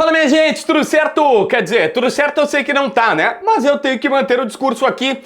Fala, minha gente, tudo certo? Quer dizer, tudo certo eu sei que não tá, né? Mas eu tenho que manter o discurso aqui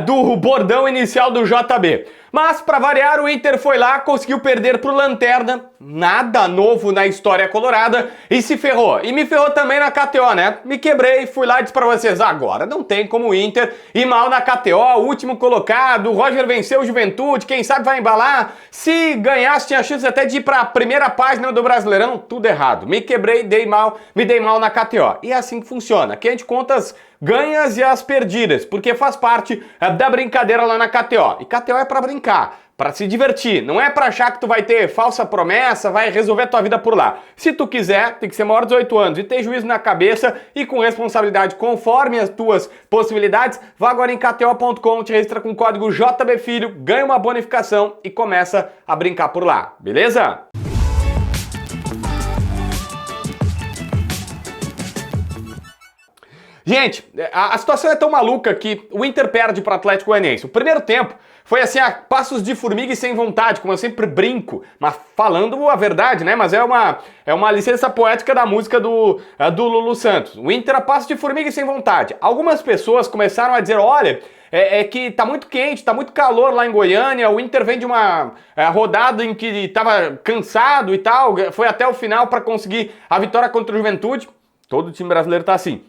do bordão inicial do JB. Mas, pra variar, o Inter foi lá, conseguiu perder pro Lanterna, nada novo na história colorada, e se ferrou. E me ferrou também na KTO, né? Me quebrei, fui lá e disse pra vocês, agora não tem como o Inter ir mal na KTO, último colocado, o Roger venceu o Juventude, quem sabe vai embalar, se ganhasse tinha chance até de ir pra primeira página do Brasileirão, tudo errado. Me quebrei, me dei mal na KTO. E é assim que funciona, aqui a gente conta as ganhas e as perdidas, porque faz parte da brincadeira lá na KTO. E KTO é pra brincar, pra se divertir, não é pra achar que tu vai ter falsa promessa, vai resolver tua vida por lá. Se tu quiser, tem que ser maior de 18 anos e ter juízo na cabeça e com responsabilidade conforme as tuas possibilidades, vá agora em kto.com, te registra com o código JBFilho, ganha uma bonificação e começa a brincar por lá, beleza? Gente, a situação é tão maluca que o Inter perde para o Atlético Goianiense. O primeiro tempo foi assim, a passos de formiga e sem vontade, como eu sempre brinco, mas falando a verdade, né? Mas é uma licença poética da música do Lulu Santos. O Inter a passos de formiga e sem vontade. Algumas pessoas começaram a dizer, olha, é que tá muito quente, tá muito calor lá em Goiânia, o Inter vem de uma rodada em que tava cansado e tal, foi até o final para conseguir a vitória contra o Juventude. Todo time brasileiro tá assim.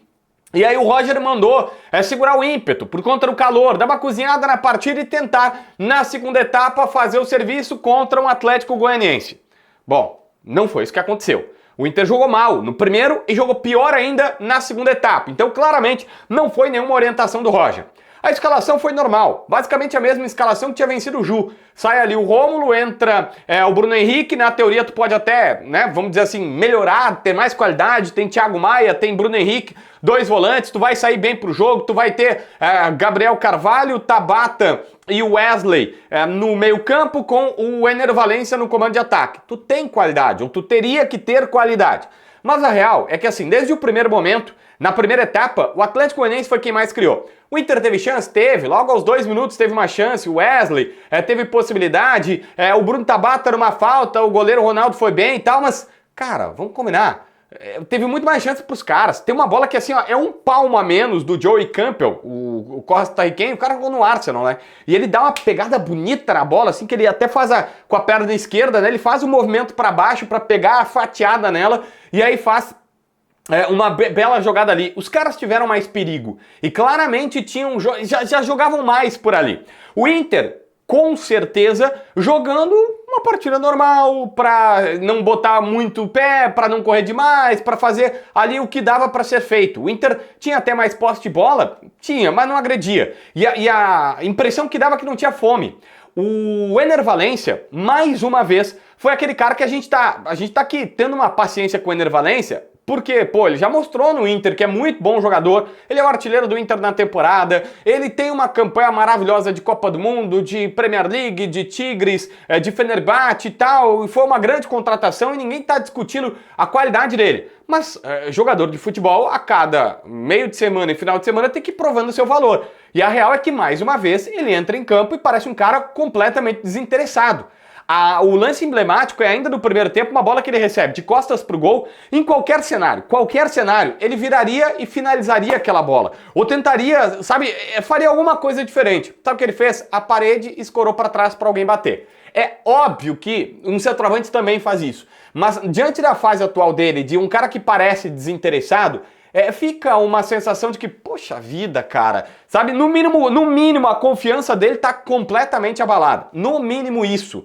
E aí o Roger mandou segurar o ímpeto por conta do calor, dar uma cozinhada na partida e tentar, na segunda etapa, fazer o serviço contra um Atlético Goianiense. Bom, não foi isso que aconteceu. O Inter jogou mal no primeiro e jogou pior ainda na segunda etapa. Então, claramente, não foi nenhuma orientação do Roger. A escalação foi normal, basicamente a mesma escalação que tinha vencido o Ju. Sai ali o Rômulo, entra o Bruno Henrique, na teoria tu pode até, né, vamos dizer assim, melhorar, ter mais qualidade, tem Thiago Maia, tem Bruno Henrique, dois volantes, tu vai sair bem pro jogo, tu vai ter Gabriel Carvalho, Tabata e o Wesley no meio campo com o Ener Valencia no comando de ataque. Tu tem qualidade, ou tu teria que ter qualidade. Mas a real é que assim, desde o primeiro momento, na primeira etapa, o Atlético Goianiense foi quem mais criou. O Inter teve chance? Teve. Logo aos 2 minutos teve uma chance. O Wesley teve possibilidade. O Bruno Tabata numa falta. O goleiro Ronaldo foi bem e tal. Mas, cara, vamos combinar. Teve muito mais chance pros caras. Tem uma bola que assim, ó, é um palmo a menos do Joey Campbell, o costarriquenho, o cara jogou no Arsenal, né? E ele dá uma pegada bonita na bola, assim, que ele até faz com a perna esquerda, né? Ele faz um movimento para baixo para pegar a fatiada nela e aí faz uma bela jogada ali. Os caras tiveram mais perigo e claramente já jogavam mais por ali. O Inter, com certeza, jogando uma partida normal, pra não botar muito o pé, pra não correr demais, pra fazer ali o que dava pra ser feito. O Inter tinha até mais posse de bola? Tinha, mas não agredia. E a impressão que dava é que não tinha fome. O Ener Valencia, mais uma vez, foi aquele cara que a gente tá aqui tendo uma paciência com o Ener Valencia, porque, pô, ele já mostrou no Inter que é muito bom jogador, ele é o artilheiro do Inter na temporada, ele tem uma campanha maravilhosa de Copa do Mundo, de Premier League, de Tigres, de Fenerbahçe e tal, e foi uma grande contratação e ninguém tá discutindo a qualidade dele. Mas jogador de futebol, a cada meio de semana e final de semana tem que ir provando o seu valor. E a real é que, mais uma vez, ele entra em campo e parece um cara completamente desinteressado. O lance emblemático é ainda no primeiro tempo uma bola que ele recebe de costas pro gol em qualquer cenário, ele viraria e finalizaria aquela bola. Ou tentaria, sabe, faria alguma coisa diferente. Sabe o que ele fez? A parede escorou para trás para alguém bater. É óbvio que um centroavante também faz isso, mas diante da fase atual dele, de um cara que parece desinteressado, fica uma sensação de que, poxa vida, cara, sabe, no mínimo a confiança dele tá completamente abalada, no mínimo isso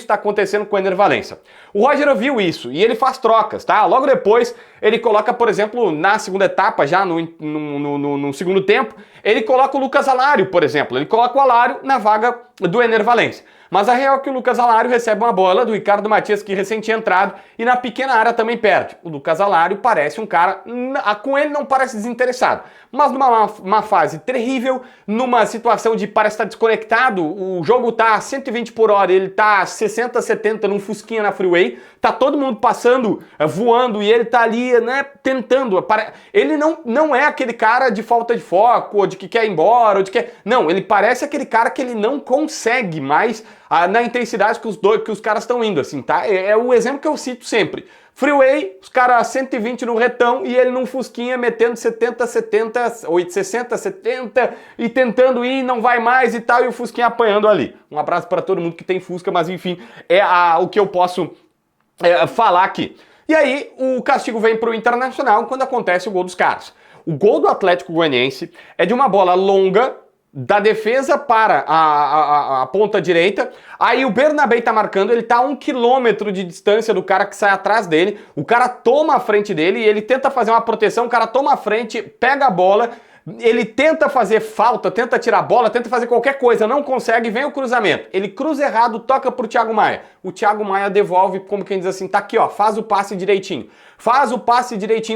tá acontecendo com o Ener Valencia. O Roger viu isso e ele faz trocas, tá? Logo depois ele coloca, por exemplo, na segunda etapa, já no segundo tempo, ele coloca o Lucas Alário, por exemplo, ele coloca o Alário na vaga do Ener Valencia. Mas a real é que o Lucas Alário recebe uma bola do Ricardo Matias, que recém tinha entrado, e na pequena área também perde. O Lucas Alário parece um cara, com ele não parece desinteressado, mas numa fase terrível, numa situação de parece estar desconectado, o jogo tá a 120 por hora, ele tá a 60, 70 num fusquinha na freeway, tá todo mundo passando, voando, e ele tá ali, né, tentando. Ele não é aquele cara de falta de foco, ou de que quer ir embora, ou de que... Não, ele parece aquele cara que ele não consegue mais na intensidade que os caras estão indo, assim, tá? É o exemplo que eu cito sempre. Freeway, os caras 120 no retão e ele num fusquinha metendo 70, 70, 60, 70 e tentando ir, não vai mais e tal, e o fusquinha apanhando ali. Um abraço para todo mundo que tem fusca, mas enfim, é o que eu posso falar aqui. E aí o castigo vem pro Internacional quando acontece o gol dos caras. O gol do Atlético Goianiense é de uma bola longa, da defesa para a ponta direita, aí o Bernabé tá marcando, ele tá a 1 quilômetro de distância do cara que sai atrás dele, o cara toma a frente dele e ele tenta fazer uma proteção, o cara toma a frente, pega a bola, ele tenta fazer falta, tenta tirar a bola, tenta fazer qualquer coisa, não consegue, vem o cruzamento, ele cruza errado, toca pro Thiago Maia, o Thiago Maia devolve, como quem diz assim, tá aqui ó, faz o passe direitinho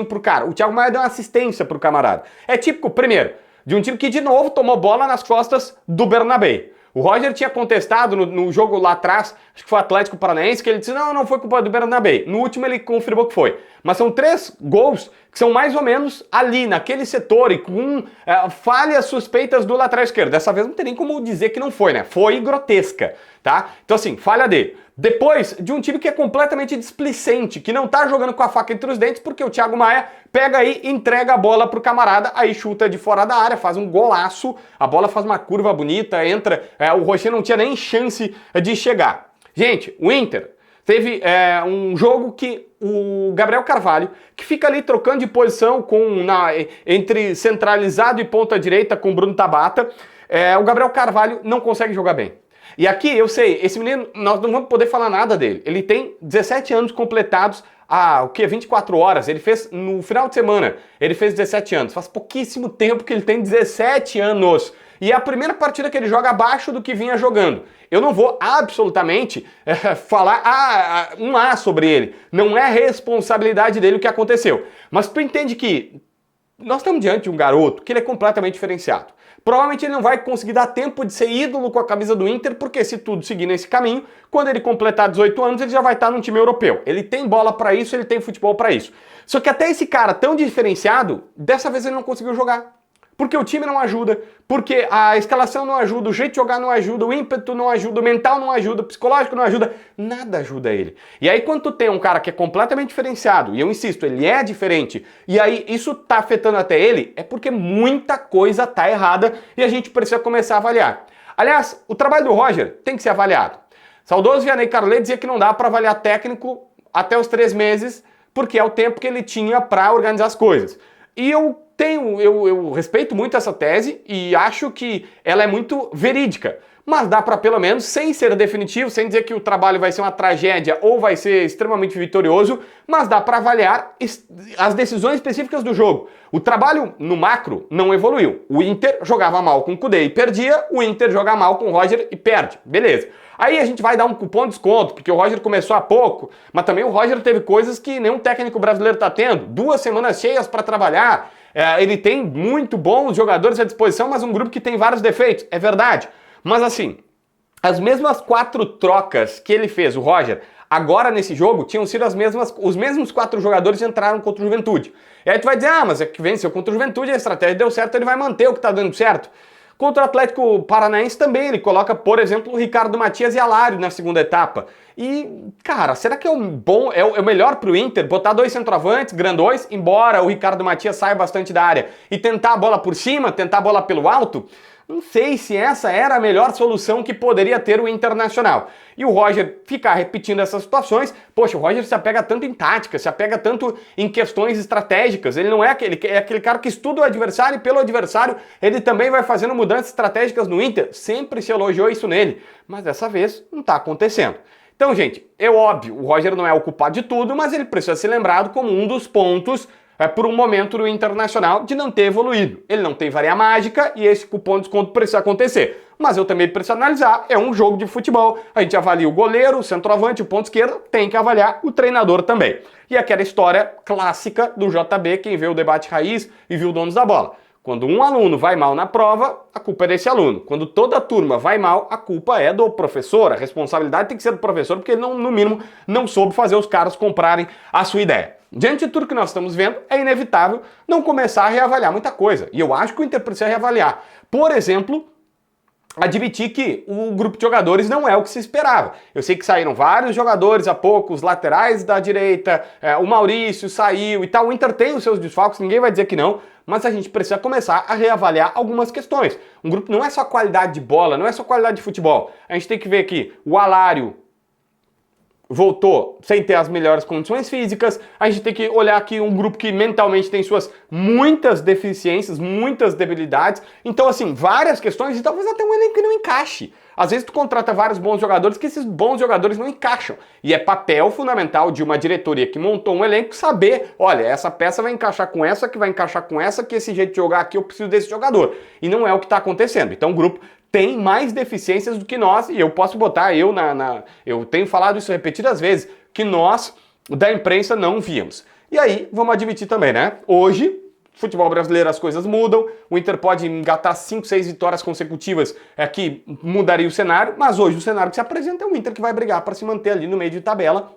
pro cara, o Thiago Maia deu uma assistência pro camarada, é típico, primeiro, de um time que, de novo, tomou bola nas costas do Bernabé. O Roger tinha contestado no jogo lá atrás, acho que foi o Atlético Paranaense, que ele disse, não foi culpa do Bernabé. No último ele confirmou que foi. Mas são 3 gols que são mais ou menos ali, naquele setor, e com falhas suspeitas do lateral esquerdo. Dessa vez não tem nem como dizer que não foi, né? Foi grotesca, tá? Então assim, falha dele. Depois de um time que é completamente displicente, que não tá jogando com a faca entre os dentes, porque o Thiago Maia pega aí, entrega a bola pro camarada, aí chuta de fora da área, faz um golaço, a bola faz uma curva bonita, entra, o Rocher não tinha nem chance de chegar. Gente, o Inter teve um jogo que o Gabriel Carvalho, que fica ali trocando de posição entre centralizado e ponta direita com o Bruno Tabata, o Gabriel Carvalho não consegue jogar bem. E aqui, eu sei, esse menino, nós não vamos poder falar nada dele. Ele tem 17 anos completados há, 24 horas. Ele fez, no final de semana, ele fez 17 anos. Faz pouquíssimo tempo que ele tem 17 anos. E é a primeira partida que ele joga abaixo do que vinha jogando. Eu não vou absolutamente falar um A sobre ele. Não é responsabilidade dele o que aconteceu. Mas tu entende que nós estamos diante de um garoto que ele é completamente diferenciado. Provavelmente ele não vai conseguir dar tempo de ser ídolo com a camisa do Inter, porque se tudo seguir nesse caminho, quando ele completar 18 anos, ele já vai estar num time europeu. Ele tem bola pra isso, ele tem futebol pra isso. Só que até esse cara tão diferenciado, dessa vez ele não conseguiu jogar. Porque o time não ajuda, porque a escalação não ajuda, o jeito de jogar não ajuda, o ímpeto não ajuda, o mental não ajuda, o psicológico não ajuda, nada ajuda ele. E aí quando tu tem um cara que é completamente diferenciado, e eu insisto, ele é diferente, e aí isso tá afetando até ele, é porque muita coisa tá errada e a gente precisa começar a avaliar. Aliás, o trabalho do Roger tem que ser avaliado. Saudoso Vianney Carlet dizia que não dá para avaliar técnico até os 3 meses, porque é o tempo que ele tinha para organizar as coisas. E eu respeito muito essa tese e acho que ela é muito verídica, mas dá para pelo menos, sem ser definitivo, sem dizer que o trabalho vai ser uma tragédia ou vai ser extremamente vitorioso, mas dá para avaliar as decisões específicas do jogo. O trabalho no macro não evoluiu. O Inter jogava mal com o Kudê e perdia, o Inter joga mal com o Roger e perde. Beleza. Aí a gente vai dar um cupom de desconto, porque o Roger começou há pouco, mas também o Roger teve coisas que nenhum técnico brasileiro está tendo. 2 semanas cheias para trabalhar, ele tem muito bons jogadores à disposição, mas um grupo que tem vários defeitos, é verdade. Mas assim, as mesmas 4 trocas que ele fez, o Roger, agora nesse jogo, tinham sido os mesmos 4 jogadores que entraram contra o Juventude. E aí tu vai dizer, mas é que venceu contra o Juventude, a estratégia deu certo, ele vai manter o que está dando certo. Contra o Atlético Paranaense também, ele coloca, por exemplo, o Ricardo Matias e Alário na segunda etapa. E, cara, será que é o melhor pro Inter botar 2 centroavantes grandões, embora o Ricardo Matias saia bastante da área, e tentar a bola por cima, tentar a bola pelo alto? Não sei se essa era a melhor solução que poderia ter o Internacional. E o Roger ficar repetindo essas situações, poxa, o Roger se apega tanto em tática, se apega tanto em questões estratégicas. Ele não é aquele cara que estuda o adversário e pelo adversário ele também vai fazendo mudanças estratégicas no Inter. Sempre se elogiou isso nele, mas dessa vez não está acontecendo. Então, gente, é óbvio, o Roger não é o culpado de tudo, mas ele precisa ser lembrado como um dos pontos por um momento do Internacional de não ter evoluído. Ele não tem varinha mágica e esse cupom de desconto precisa acontecer. Mas eu também preciso analisar, é um jogo de futebol, a gente avalia o goleiro, o centroavante, o ponto esquerdo, tem que avaliar o treinador também. E aquela história clássica do JB, quem vê o debate raiz e viu o Donos da Bola. Quando um aluno vai mal na prova, a culpa é desse aluno. Quando toda a turma vai mal, a culpa é do professor. A responsabilidade tem que ser do professor, porque ele, no mínimo, não soube fazer os caras comprarem a sua ideia. Diante de tudo que nós estamos vendo, é inevitável não começar a reavaliar muita coisa. E eu acho que o Inter precisa reavaliar. Por exemplo, admitir que o grupo de jogadores não é o que se esperava. Eu sei que saíram vários jogadores há pouco, os laterais da direita, o Maurício saiu e tal. O Inter tem os seus desfalques, ninguém vai dizer que não, mas a gente precisa começar a reavaliar algumas questões. Um grupo não é só qualidade de bola, não é só qualidade de futebol. A gente tem que ver que o Alário voltou sem ter as melhores condições físicas. A gente tem que olhar aqui um grupo que mentalmente tem suas muitas deficiências, muitas debilidades. Então, assim, várias questões e talvez até um elenco que não encaixe. Às vezes tu contrata vários bons jogadores que esses bons jogadores não encaixam. E é papel fundamental de uma diretoria que montou um elenco saber, olha, essa peça vai encaixar com essa, que vai encaixar com essa, que esse jeito de jogar aqui eu preciso desse jogador. E não é o que está acontecendo. Então o grupo tem mais deficiências do que nós, e eu posso botar eu tenho falado isso repetidas vezes, que nós da imprensa não víamos. E aí, vamos admitir também, né? Hoje, futebol brasileiro, as coisas mudam, o Inter pode engatar 5, 6 vitórias consecutivas, que mudaria o cenário, mas hoje o cenário que se apresenta é o Inter que vai brigar para se manter ali no meio de tabela.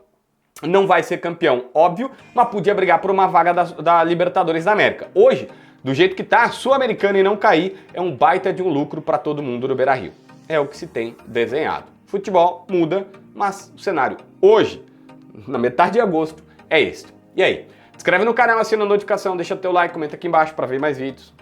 Não vai ser campeão, óbvio, mas podia brigar por uma vaga da Libertadores da América. Hoje, do jeito que tá, Sul-Americana e não cair, é um baita de um lucro para todo mundo no Beira-Rio. É o que se tem desenhado. Futebol muda, mas o cenário hoje, na metade de agosto, é este. E aí? Se inscreve no canal, assina a notificação, deixa teu like, comenta aqui embaixo para ver mais vídeos.